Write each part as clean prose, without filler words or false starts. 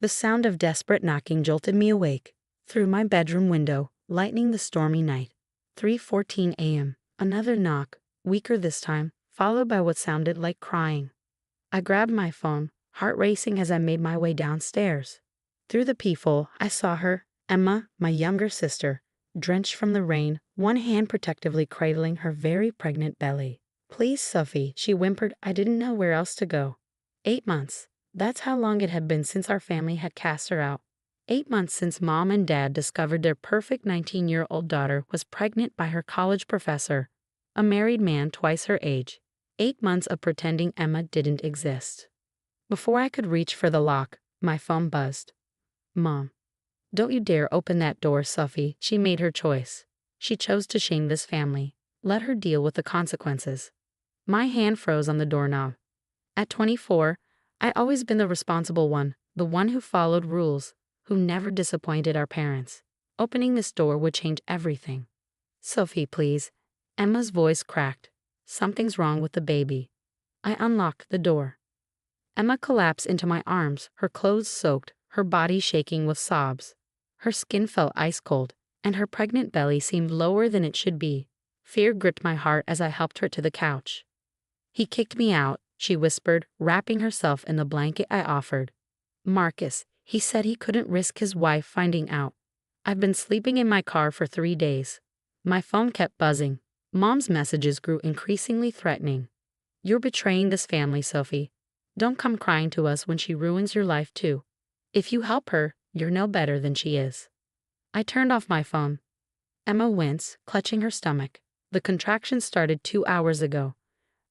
The sound of desperate knocking jolted me awake. Through my bedroom window, lightening the stormy night. 3:14 a.m. Another knock, weaker this time, followed by what sounded like crying. I grabbed my phone, heart racing as I made my way downstairs. Through the peephole, I saw her, Emma, my younger sister, drenched from the rain, one hand protectively cradling her very pregnant belly. "Please, Sophie," she whimpered. I didn't know where else to go. 8 months. That's how long it had been since our family had cast her out. 8 months since Mom and Dad discovered their perfect 19-year-old daughter was pregnant by her college professor, a married man twice her age. 8 months of pretending Emma didn't exist. Before I could reach for the lock, my phone buzzed. "Mom. Don't you dare open that door, Sophie." She made her choice. She chose to shame this family. Let her deal with the consequences. My hand froze on the doorknob. At 24, I'd always been the responsible one, the one who followed rules, who never disappointed our parents. Opening this door would change everything. "Sophie, please." Emma's voice cracked. "Something's wrong with the baby." I unlocked the door. Emma collapsed into my arms, her clothes soaked, her body shaking with sobs. Her skin felt ice cold, and her pregnant belly seemed lower than it should be. Fear gripped my heart as I helped her to the couch. "He kicked me out," she whispered, wrapping herself in the blanket I offered. "Marcus, he said he couldn't risk his wife finding out. I've been sleeping in my car for 3 days." My phone kept buzzing. Mom's messages grew increasingly threatening. "You're betraying this family, Sophie. Don't come crying to us when she ruins your life too. If you help her, you're no better than she is." I turned off my phone. Emma winced, clutching her stomach. The contractions started 2 hours ago.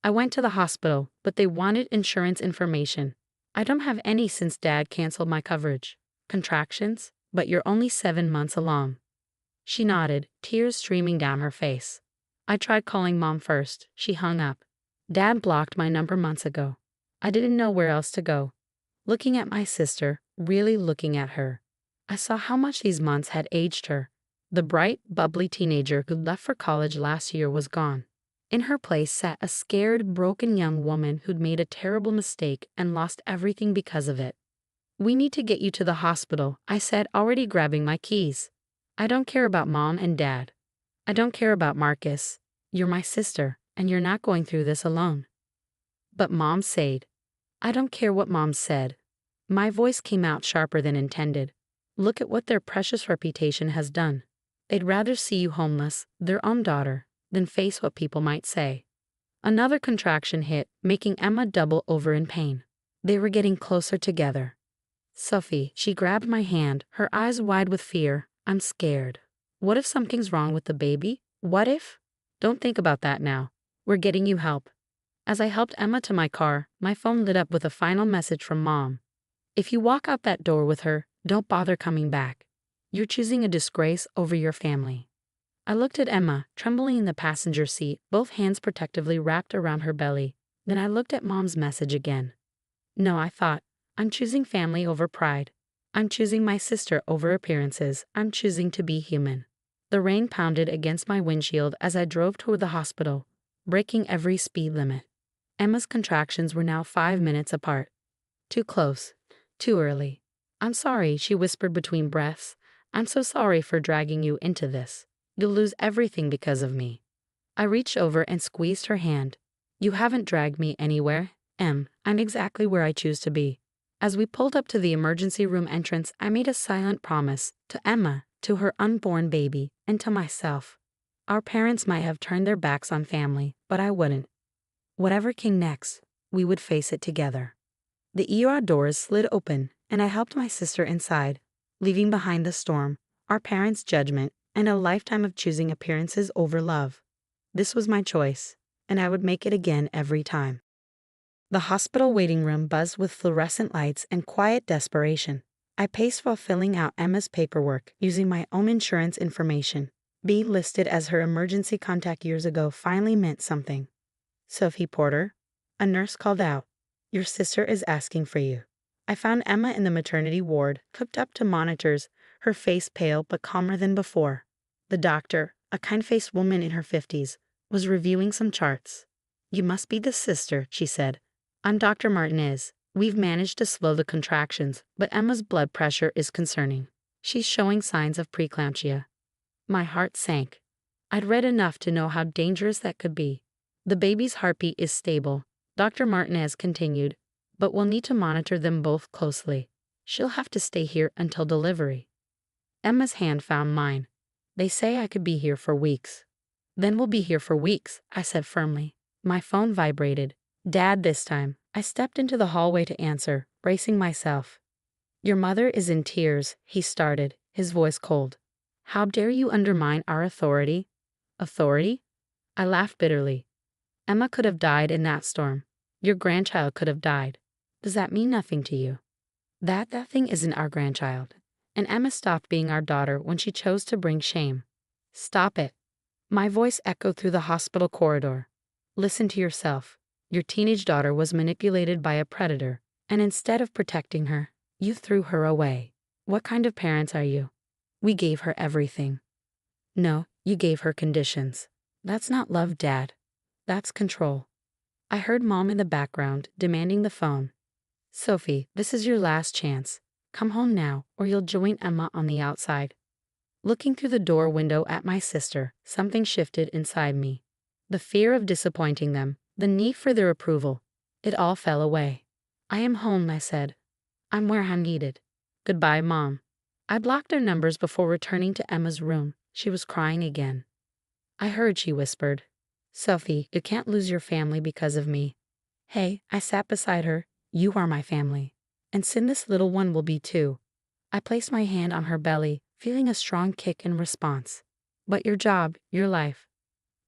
I went to the hospital, but they wanted insurance information. I don't have any since Dad canceled my coverage. "Contractions? But you're only 7 months along." She nodded, tears streaming down her face. I tried calling Mom first. She hung up. Dad blocked my number months ago. I didn't know where else to go. Looking at my sister, really looking at her, I saw how much these months had aged her. The bright, bubbly teenager who left for college last year was gone. In her place sat a scared, broken young woman who'd made a terrible mistake and lost everything because of it. "We need to get you to the hospital," I said, already grabbing my keys. "I don't care about Mom and Dad. I don't care about Marcus. You're my sister, and you're not going through this alone." "But Mom said." "I don't care what Mom said." My voice came out sharper than intended. "Look at what their precious reputation has done. They'd rather see you homeless, their own daughter, than face what people might say." Another contraction hit, making Emma double over in pain. They were getting closer together. "Sophie," she grabbed my hand, her eyes wide with fear. "I'm scared. What if something's wrong with the baby? What if?" "Don't think about that now. We're getting you help." As I helped Emma to my car, my phone lit up with a final message from Mom. "If you walk out that door with her, don't bother coming back. You're choosing a disgrace over your family." I looked at Emma, trembling in the passenger seat, both hands protectively wrapped around her belly. Then I looked at Mom's message again. "No," I thought. "I'm choosing family over pride. I'm choosing my sister over appearances. I'm choosing to be human." The rain pounded against my windshield as I drove toward the hospital, breaking every speed limit. Emma's contractions were now 5 minutes apart. Too close. Too early. "I'm sorry," she whispered between breaths. "I'm so sorry for dragging you into this. You'll lose everything because of me." I reached over and squeezed her hand. "You haven't dragged me anywhere, Em. I'm exactly where I choose to be." As we pulled up to the emergency room entrance, I made a silent promise to Emma, to her unborn baby, and to myself. Our parents might have turned their backs on family, but I wouldn't. Whatever came next, we would face it together. The ER doors slid open, and I helped my sister inside, leaving behind the storm, our parents' judgment, and a lifetime of choosing appearances over love. This was my choice, and I would make it again every time. The hospital waiting room buzzed with fluorescent lights and quiet desperation. I paced while filling out Emma's paperwork, using my own insurance information. Being listed as her emergency contact years ago finally meant something. "Sophie Porter," a nurse called out. "Your sister is asking for you." I found Emma in the maternity ward, hooked up to monitors, her face pale but calmer than before. The doctor, a kind-faced woman in her 50s, was reviewing some charts. "You must be the sister," she said. "I'm Dr. Martinez. We've managed to slow the contractions, but Emma's blood pressure is concerning. She's showing signs of preeclampsia. My heart sank. I'd read enough to know how dangerous that could be. The baby's heartbeat is stable, Dr. Martinez continued, but we'll need to monitor them both closely. She'll have to stay here until delivery. Emma's hand found mine. They say I could be here for weeks. Then we'll be here for weeks, I said firmly. My phone vibrated. Dad this time. I stepped into the hallway to answer, bracing myself. Your mother is in tears, he started, his voice cold. How dare you undermine our authority? Authority? I laughed bitterly. Emma could have died in that storm. Your grandchild could have died. Does that mean nothing to you? That thing isn't our grandchild. And Emma stopped being our daughter when she chose to bring shame. Stop it. My voice echoed through the hospital corridor. Listen to yourself. Your teenage daughter was manipulated by a predator, and instead of protecting her, you threw her away. What kind of parents are you? We gave her everything. No, you gave her conditions. That's not love, Dad. That's control. I heard Mom in the background, demanding the phone. Sophie, this is your last chance. Come home now, or you'll join Emma on the outside. Looking through the door window at my sister, something shifted inside me. The fear of disappointing them, the need for their approval. It all fell away. I am home, I said. I'm where I'm needed. Goodbye, Mom. I blocked their numbers before returning to Emma's room. She was crying again. I heard, she whispered. Sophie, you can't lose your family because of me. Hey, I sat beside her. You are my family. And soon this little one will be too. I placed my hand on her belly, feeling a strong kick in response. But your job, your life.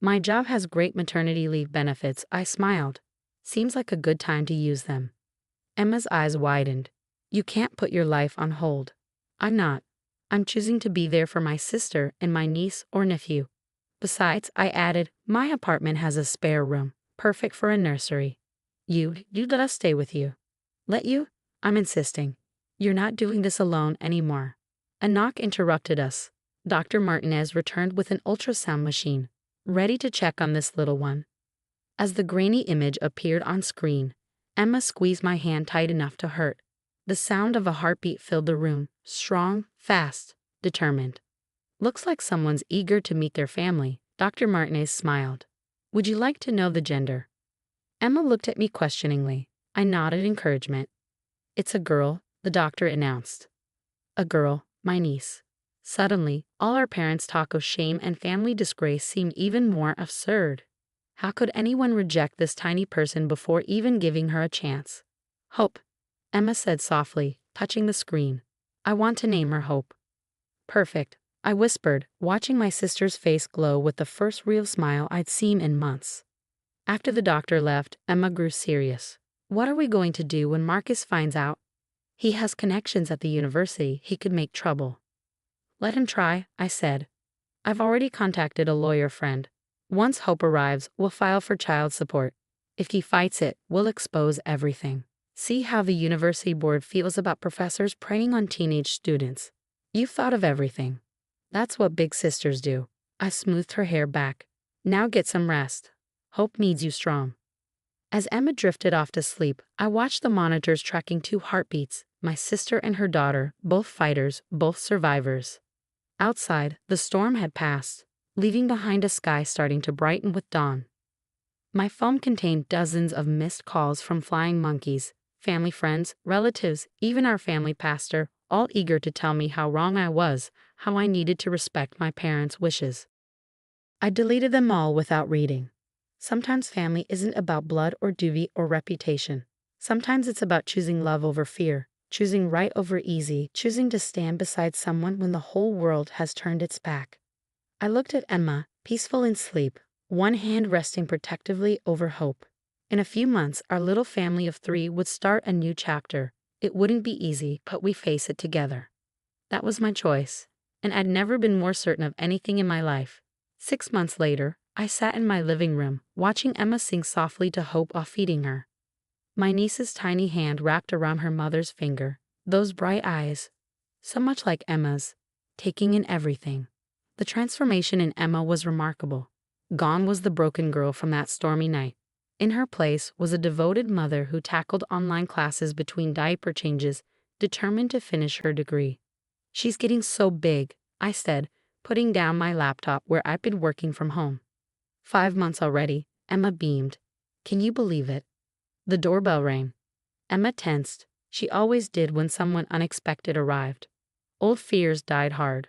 My job has great maternity leave benefits, I smiled. Seems like a good time to use them. Emma's eyes widened. You can't put your life on hold. I'm not. I'm choosing to be there for my sister and my niece or nephew. Besides, I added, my apartment has a spare room, perfect for a nursery. You'd let us stay with you. Let you? I'm insisting. You're not doing this alone anymore. A knock interrupted us. Dr. Martinez returned with an ultrasound machine, ready to check on this little one. As the grainy image appeared on screen, Emma squeezed my hand tight enough to hurt. The sound of a heartbeat filled the room, strong, fast, determined. Looks like someone's eager to meet their family, Dr. Martinez smiled. Would you like to know the gender? Emma looked at me questioningly. I nodded encouragement. It's a girl, the doctor announced. A girl, my niece. Suddenly, all our parents' talk of shame and family disgrace seemed even more absurd. How could anyone reject this tiny person before even giving her a chance? Hope, Emma said softly, touching the screen. I want to name her Hope. Perfect, I whispered, watching my sister's face glow with the first real smile I'd seen in months. After the doctor left, Emma grew serious. What are we going to do when Marcus finds out? He has connections at the university, he could make trouble. Let him try, I said. I've already contacted a lawyer friend. Once Hope arrives, we'll file for child support. If he fights it, we'll expose everything. See how the university board feels about professors preying on teenage students. You've thought of everything. That's what big sisters do. I smoothed her hair back. Now get some rest. Hope needs you strong. As Emma drifted off to sleep, I watched the monitors tracking 2 heartbeats, my sister and her daughter, both fighters, both survivors. Outside, the storm had passed, leaving behind a sky starting to brighten with dawn. My phone contained dozens of missed calls from flying monkeys, family friends, relatives, even our family pastor, all eager to tell me how wrong I was, how I needed to respect my parents' wishes. I deleted them all without reading. Sometimes family isn't about blood or duty or reputation. Sometimes it's about choosing love over fear, choosing right over easy, choosing to stand beside someone when the whole world has turned its back. I looked at Emma, peaceful in sleep, one hand resting protectively over Hope. In a few months, our little family of 3 would start a new chapter. It wouldn't be easy, but we face it together. That was my choice, and I'd never been more certain of anything in my life. 6 months later, I sat in my living room, watching Emma sing softly to Hope while feeding her. My niece's tiny hand wrapped around her mother's finger, those bright eyes, so much like Emma's, taking in everything. The transformation in Emma was remarkable. Gone was the broken girl from that stormy night. In her place was a devoted mother who tackled online classes between diaper changes, determined to finish her degree. "She's getting so big," I said, putting down my laptop where I'd been working from home. 5 months already, Emma beamed. "Can you believe it?" The doorbell rang. Emma tensed. She always did when someone unexpected arrived. Old fears died hard.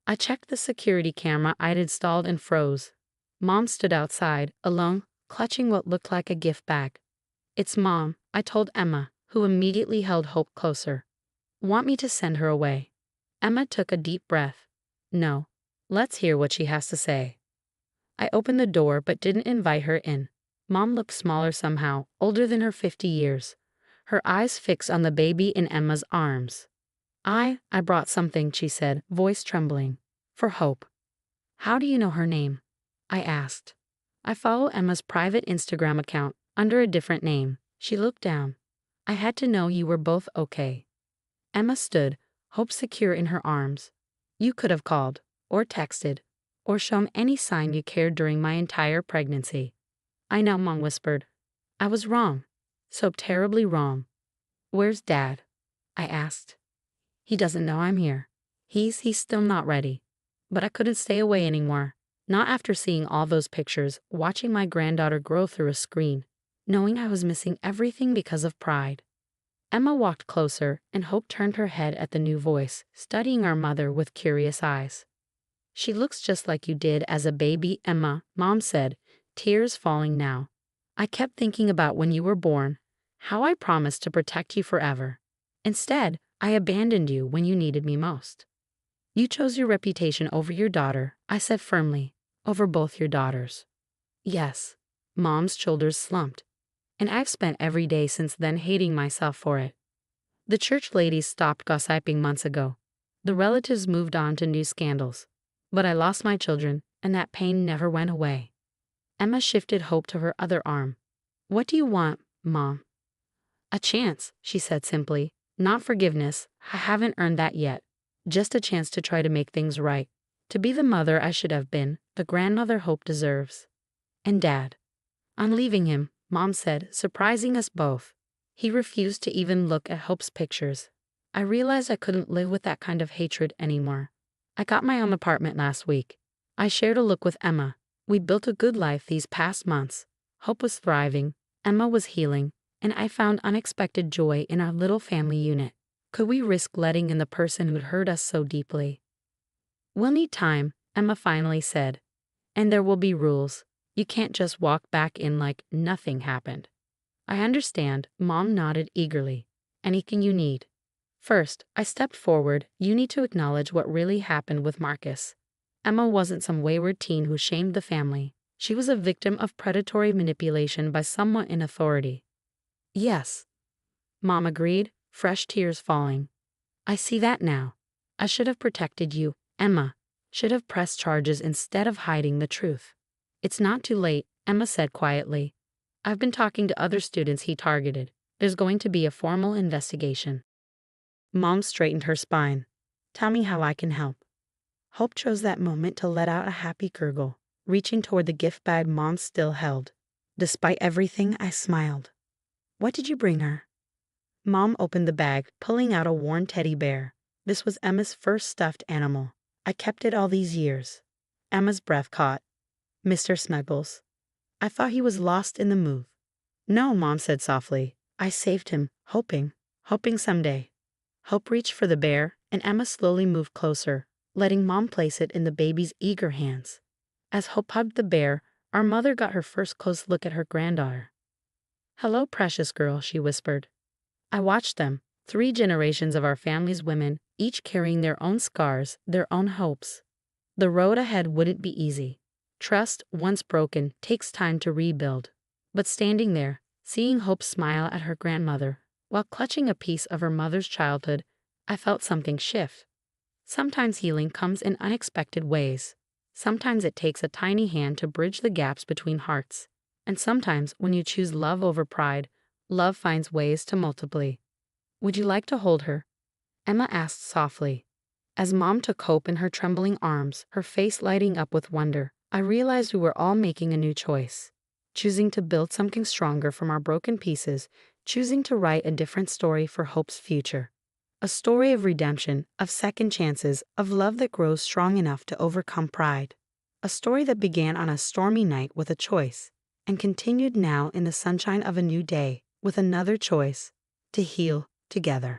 I checked the security camera I'd installed and froze. Mom stood outside, alone, clutching what looked like a gift bag. "It's Mom," I told Emma, who immediately held Hope closer. "Want me to send her away?" Emma took a deep breath. "No. Let's hear what she has to say." I opened the door but didn't invite her in. Mom looked smaller somehow, older than her 50 years. Her eyes fixed on the baby in Emma's arms. I brought something," she said, voice trembling. "For Hope." "How do you know her name?" I asked. "I follow Emma's private Instagram account, under a different name." She looked down. "I had to know you were both okay." Emma stood, Hope secure in her arms. "You could have called, or texted, or shown any sign you cared during my entire pregnancy." "I know," Mom whispered. "I was wrong. So terribly wrong." "Where's Dad?" I asked. "He doesn't know I'm here. He's still not ready." But I couldn't stay away anymore. Not after seeing all those pictures, watching my granddaughter grow through a screen, knowing I was missing everything because of pride. Emma walked closer, and Hope turned her head at the new voice, studying our mother with curious eyes. "She looks just like you did as a baby, Emma," Mom said, tears falling now. "I kept thinking about when you were born, how I promised to protect you forever. Instead, I abandoned you when you needed me most." "You chose your reputation over your daughter," I said firmly, "over both your daughters." "Yes." Mom's shoulders slumped. "And I've spent every day since then hating myself for it." The church ladies stopped gossiping months ago. The relatives moved on to new scandals. But I lost my children, and that pain never went away. Emma shifted Hope to her other arm. "What do you want, Mom?" "A chance," she said simply. "Not forgiveness. I haven't earned that yet. Just a chance to try to make things right. To be the mother I should have been, the grandmother Hope deserves." "And Dad?" "I'm leaving him," Mom said, surprising us both. He refused to even look at Hope's pictures. I realized I couldn't live with that kind of hatred anymore. I got my own apartment last week. I shared a look with Emma. We built a good life these past months. Hope was thriving, Emma was healing, and I found unexpected joy in our little family unit. Could we risk letting in the person who'd hurt us so deeply? "We'll need time," Emma finally said. "And there will be rules. You can't just walk back in like nothing happened." "I understand," Mom nodded eagerly. "Anything you need." First, I stepped forward. "You need to acknowledge what really happened with Marcus. Emma wasn't some wayward teen who shamed the family. She was a victim of predatory manipulation by someone in authority." "Yes," Mom agreed, fresh tears falling. "I see that now. I should have protected you, Emma. Should have pressed charges instead of hiding the truth." "It's not too late," Emma said quietly. "I've been talking to other students he targeted. There's going to be a formal investigation." Mom straightened her spine. "Tell me how I can help." Hope chose that moment to let out a happy gurgle, reaching toward the gift bag Mom still held. Despite everything, I smiled. "What did you bring her?" Mom opened the bag, pulling out a worn teddy bear. This was Emma's first stuffed animal. "I kept it all these years." Emma's breath caught. "Mr. Snuggles." "I thought he was lost in the move." "No," Mom said softly. "I saved him, hoping someday." Hope reached for the bear, and Emma slowly moved closer, letting Mom place it in the baby's eager hands. As Hope hugged the bear, our mother got her first close look at her granddaughter. "Hello, precious girl," she whispered. I watched them, 3 generations of our family's women, each carrying their own scars, their own hopes. The road ahead wouldn't be easy. Trust, once broken, takes time to rebuild. But standing there, seeing Hope smile at her grandmother, while clutching a piece of her mother's childhood, I felt something shift. Sometimes healing comes in unexpected ways. Sometimes it takes a tiny hand to bridge the gaps between hearts. And sometimes, when you choose love over pride, love finds ways to multiply. "Would you like to hold her?" Emma asked softly. As Mom took Hope in her trembling arms, her face lighting up with wonder, I realized we were all making a new choice. choosing to build something stronger from our broken pieces, choosing to write a different story for hope's future. A story of redemption, of second chances, of love that grows strong enough to overcome pride. A story that began on a stormy night with a choice, and continued now in the sunshine of a new day with another choice: to heal together.